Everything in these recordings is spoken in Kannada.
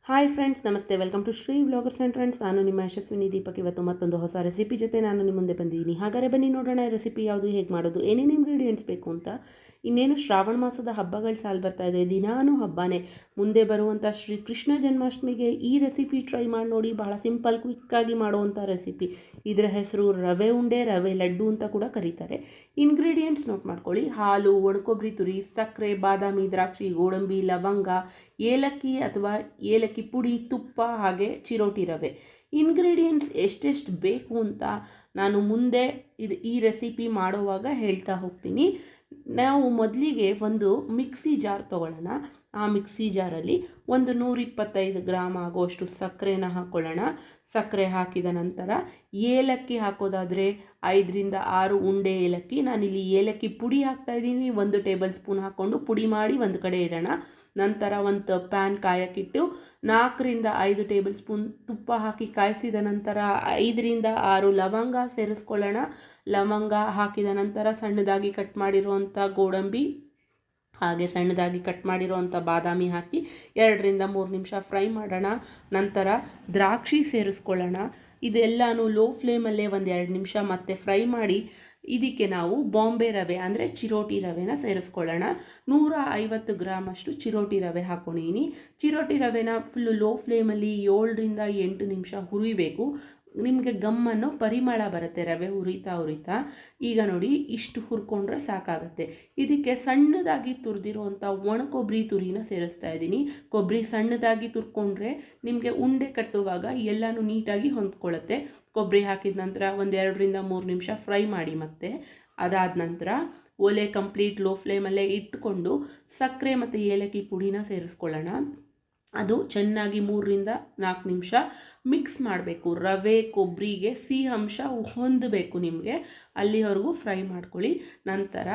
ಹಾಯ್ ಫ್ರೆಂಡ್ಸ್, ನಮಸ್ತೆ. Welcome to Shri vloggers and friends. ನಾನು ನಿಮ್ಮ ಯಶಸ್ವಿನಿ ದೀಪಕ್. ಇವತ್ತು ಮತ್ತೊಂದು ಹೊಸ ರೆಸಿಪಿ ಜೊತೆ ನಾನು ನಿಮ್ಮ ಮುಂದೆ ಬಂದಿದ್ದೀನಿ. ಹಾಗಾದರೆ ಬನ್ನಿ ನೋಡೋಣ ಈ ರೆಸಿಪಿ ಯಾವುದು, ಹೇಗೆ ಮಾಡೋದು, ಏನೇನು ಇಂಗ್ರೀಡಿಯೆಂಟ್ಸ್ ಬೇಕು ಅಂತ. ಇನ್ನೇನು ಶ್ರಾವಣ ಮಾಸದ ಹಬ್ಬಗಳ ಸಾಲು ಬರ್ತಾ ಇದೆ. ದಿನಾನೂ ಹಬ್ಬನೇ. ಮುಂದೆ ಬರುವಂಥ ಶ್ರೀ ಕೃಷ್ಣ ಜನ್ಮಾಷ್ಟಮಿಗೆ ಈ ರೆಸಿಪಿ ಟ್ರೈ ಮಾಡಿ ನೋಡಿ. ಬಹಳ ಸಿಂಪಲ್, ಕ್ವಿಕ್ಕಾಗಿ ಮಾಡುವಂಥ ರೆಸಿಪಿ. ಇದರ ಹೆಸರು ರವೆ ಉಂಡೆ, ರವೆ ಲಡ್ಡು ಅಂತ ಕೂಡ ಕರೀತಾರೆ. ಇಂಗ್ರೀಡಿಯೆಂಟ್ಸ್ ನೋಟ್ ಮಾಡ್ಕೊಳ್ಳಿ. ಹಾಲು, ಒಣಕೊಬ್ಬರಿ ತುರಿ, ಸಕ್ಕರೆ, ಬಾದಾಮಿ, ದ್ರಾಕ್ಷಿ, ಗೋಡಂಬಿ, ಲವಂಗ, ಏಲಕ್ಕಿ ಅಥವಾ ಏಲಕ್ಕಿ ಪುಡಿ, ತುಪ್ಪ, ಹಾಗೆ ಚಿರೋಟಿ ರವೆ. ಇಂಗ್ರೀಡಿಯೆಂಟ್ಸ್ ಎಷ್ಟೆಷ್ಟು ಬೇಕು ಅಂತ ನಾನು ಮುಂದೆ ಈ ರೆಸಿಪಿ ಮಾಡುವಾಗ ಹೇಳ್ತಾ ಹೋಗ್ತೀನಿ. ನಾವು ಮೊದಲಿಗೆ ಒಂದು ಮಿಕ್ಸಿ ಜಾರ್ ತೊಗೊಳ್ಳೋಣ. ಆ ಮಿಕ್ಸಿ ಜಾರಲ್ಲಿ ಒಂದು 125 ಗ್ರಾಮ್ ಆಗುವಷ್ಟು ಸಕ್ಕರೆನ ಹಾಕ್ಕೊಳ್ಳೋಣ. ಸಕ್ಕರೆ ಹಾಕಿದ ನಂತರ ಏಲಕ್ಕಿ ಹಾಕೋದಾದರೆ 5ರಿಂದ 6 ಉಂಡೆ ಏಲಕ್ಕಿ. ನಾನಿಲ್ಲಿ ಏಲಕ್ಕಿ ಪುಡಿ ಹಾಕ್ತಾಯಿದ್ದೀನಿ. 1 ಟೇಬಲ್ ಸ್ಪೂನ್ ಹಾಕ್ಕೊಂಡು ಪುಡಿ ಮಾಡಿ ಒಂದು ಕಡೆ ಇಡೋಣ. ನಂತರ ಒಂದು ಪ್ಯಾನ್ ಕಾಯಕ್ಕಿಟ್ಟು 4ರಿಂದ 5 ಟೇಬಲ್ ಸ್ಪೂನ್ ತುಪ್ಪ ಹಾಕಿ ಕಾಯಿಸಿದ ನಂತರ 5ರಿಂದ 6 ಲವಂಗ ಸೇರಿಸ್ಕೊಳ್ಳೋಣ. ಲವಂಗ ಹಾಕಿದ ನಂತರ ಸಣ್ಣದಾಗಿ ಕಟ್ ಮಾಡಿರುವಂಥ ಗೋಡಂಬಿ ಹಾಗೆ ಸಣ್ಣದಾಗಿ ಕಟ್ ಮಾಡಿರುವಂಥ ಬಾದಾಮಿ ಹಾಕಿ 2ರಿಂದ 3 ನಿಮಿಷ ಫ್ರೈ ಮಾಡೋಣ. ನಂತರ ದ್ರಾಕ್ಷಿ ಸೇರಿಸ್ಕೊಳ್ಳೋಣ. ಇದೆಲ್ಲನೂ ಲೋ ಫ್ಲೇಮಲ್ಲೇ 1-2 ನಿಮಿಷ ಮತ್ತೆ ಫ್ರೈ ಮಾಡಿ ಇದಕ್ಕೆ ನಾವು ಬಾಂಬೆ ರವೆ ಅಂದರೆ ಚಿರೋಟಿ ರವೆನ ಸೇರಿಸ್ಕೊಳ್ಳೋಣ. 150 ಗ್ರಾಮ್ ಅಷ್ಟು ಚಿರೋಟಿ ರವೆ ಹಾಕ್ಕೊಂಡಿದ್ದೀನಿ. ಚಿರೋಟಿ ರವೆನ ಫುಲ್ಲು ಲೋ ಫ್ಲೇಮಲ್ಲಿ 7ರಿಂದ 8 ನಿಮಿಷ ಹುರಿಬೇಕು. ನಿಮಗೆ ಗಮ್ಮನ್ನು ಪರಿಮಳ ಬರುತ್ತೆ ರವೆ ಹುರಿತಾ. ಈಗ ನೋಡಿ, ಇಷ್ಟು ಹುರ್ಕೊಂಡ್ರೆ ಸಾಕಾಗುತ್ತೆ. ಇದಕ್ಕೆ ಸಣ್ಣದಾಗಿ ತುರಿದಿರುವಂಥ ಒಣ ಕೊಬ್ಬರಿ ತುರಿನ ಸೇರಿಸ್ತಾ ಇದ್ದೀನಿ. ಕೊಬ್ಬರಿ ಸಣ್ಣದಾಗಿ ತುರ್ಕೊಂಡ್ರೆ ನಿಮಗೆ ಉಂಡೆ ಕಟ್ಟುವಾಗ ಎಲ್ಲನೂ ನೀಟಾಗಿ ಹೊಂದ್ಕೊಳ್ಳುತ್ತೆ. ಕೊಬ್ಬರಿ ಹಾಕಿದ ನಂತರ 2ರಿಂದ 3 ನಿಮಿಷ ಫ್ರೈ ಮಾಡಿ. ಮತ್ತೆ ಅದಾದ ನಂತರ ಒಲೆ ಕಂಪ್ಲೀಟ್ ಲೋ ಫ್ಲೇಮಲ್ಲೇ ಇಟ್ಕೊಂಡು ಸಕ್ಕರೆ ಮತ್ತು ಏಲಕ್ಕಿ ಪುಡಿನ ಸೇರಿಸ್ಕೊಳ್ಳೋಣ. ಅದು ಚೆನ್ನಾಗಿ 3ರಿಂದ 4 ನಿಮಿಷ ಮಿಕ್ಸ್ ಮಾಡಬೇಕು. ರವೆ ಕೊಬ್ಬರಿಗೆ ಸಿಹಿ ಅಂಶ ಹೊಂದಬೇಕು ನಿಮಗೆ, ಅಲ್ಲಿವರೆಗೂ ಫ್ರೈ ಮಾಡ್ಕೊಳ್ಳಿ. ನಂತರ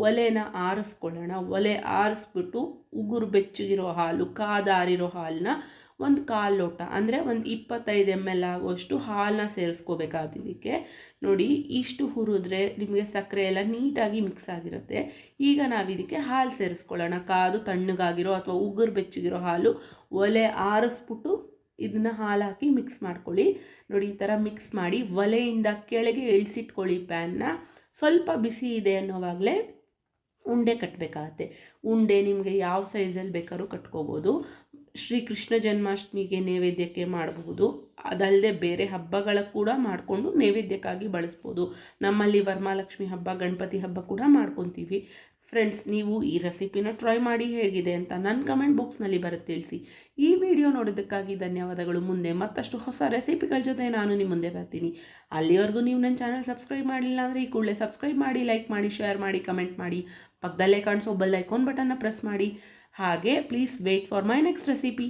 ಒಲೆನ ಆರಿಸ್ಕೊಳ್ಳೋಣ. ಒಲೆ ಆರಿಸ್ಬಿಟ್ಟು ಉಗುರು ಬೆಚ್ಚಗಿರೋ ಹಾಲು, ಕಾದಾರಿರೋ ಹಾಲನ್ನ 1/4 ಲೋಟ ಅಂದರೆ 25 ml ಆಗುವಷ್ಟು ಹಾಲನ್ನ ಸೇರಿಸ್ಕೋಬೇಕಾದ ಇದಕ್ಕೆ. ನೋಡಿ, ಇಷ್ಟು ಹುರಿದ್ರೆ ನಿಮಗೆ ಸಕ್ಕರೆ ಎಲ್ಲ ನೀಟಾಗಿ ಮಿಕ್ಸ್ ಆಗಿರುತ್ತೆ. ಈಗ ನಾವು ಇದಕ್ಕೆ ಹಾಲು ಸೇರಿಸ್ಕೊಳ್ಳೋಣ. ಕಾದು ತಣ್ಣಗಾಗಿರೋ ಅಥವಾ ಉಗುರು ಬೆಚ್ಚಗಿರೋ ಹಾಲು. ಒಲೆ ಆರಿಸ್ಬಿಟ್ಟು ಇದನ್ನ ಹಾಲು ಹಾಕಿ ಮಿಕ್ಸ್ ಮಾಡ್ಕೊಳ್ಳಿ. ನೋಡಿ, ಈ ಥರ ಮಿಕ್ಸ್ ಮಾಡಿ ಒಲೆಯಿಂದ ಕೆಳಗೆ ಇಳಿಸಿಟ್ಕೊಳ್ಳಿ ಪ್ಯಾನ್ನ. ಸ್ವಲ್ಪ ಬಿಸಿ ಇದೆ ಅನ್ನೋವಾಗಲೇ ಉಂಡೆ ಕಟ್ಟಬೇಕಾಗತ್ತೆ. ಉಂಡೆ ನಿಮಗೆ ಯಾವ ಸೈಜಲ್ಲಿ ಬೇಕಾದ್ರೂ ಕಟ್ಕೋಬೋದು. ಶ್ರೀ ಕೃಷ್ಣ ಜನ್ಮಾಷ್ಟಮಿಗೆ ನೈವೇದ್ಯಕ್ಕೆ ಮಾಡಬಹುದು. ಅದಲ್ಲದೆ ಬೇರೆ ಹಬ್ಬಗಳ ಕೂಡ ಮಾಡಿಕೊಂಡು ನೈವೇದ್ಯಕ್ಕಾಗಿ ಬಳಸ್ಬೋದು. ನಮ್ಮಲ್ಲಿ ವರಮಹಾಲಕ್ಷ್ಮಿ ಹಬ್ಬ, ಗಣಪತಿ ಹಬ್ಬ ಕೂಡ ಮಾಡ್ಕೊತೀವಿ. ಫ್ರೆಂಡ್ಸ್, ನೀವು ಈ ರೆಸಿಪಿನ ಟ್ರೈ ಮಾಡಿ ಹೇಗಿದೆ ಅಂತ ನನ್ನ ಕಮೆಂಟ್ ಬಾಕ್ಸ್ನಲ್ಲಿ ಬರುತ್ತೆ ತಿಳಿಸಿ. ಈ ವಿಡಿಯೋ ನೋಡೋದಕ್ಕಾಗಿ ಧನ್ಯವಾದಗಳು. ಮುಂದೆ ಮತ್ತಷ್ಟು ಹೊಸ ರೆಸಿಪಿಗಳ ಜೊತೆ ನಾನು ನಿಮ್ಮ ಮುಂದೆ ಬರ್ತೀನಿ. ಅಲ್ಲಿವರೆಗೂ ನೀವು ನನ್ನ ಚಾನಲ್ ಸಬ್ಸ್ಕ್ರೈಬ್ ಮಾಡಿಲ್ಲ ಅಂದರೆ ಈ ಕೂಡಲೇ ಸಬ್ಸ್ಕ್ರೈಬ್ ಮಾಡಿ, ಲೈಕ್ ಮಾಡಿ, ಶೇರ್ ಮಾಡಿ, ಕಮೆಂಟ್ ಮಾಡಿ. ಪಕ್ಕದಲ್ಲೇ ಕಾಣಿಸೋ ಬೆಲ್ ಐಕಾನ್ ಬಟನ್ನ ಪ್ರೆಸ್ ಮಾಡಿ. ಹಾಗೆ please wait for my next recipe.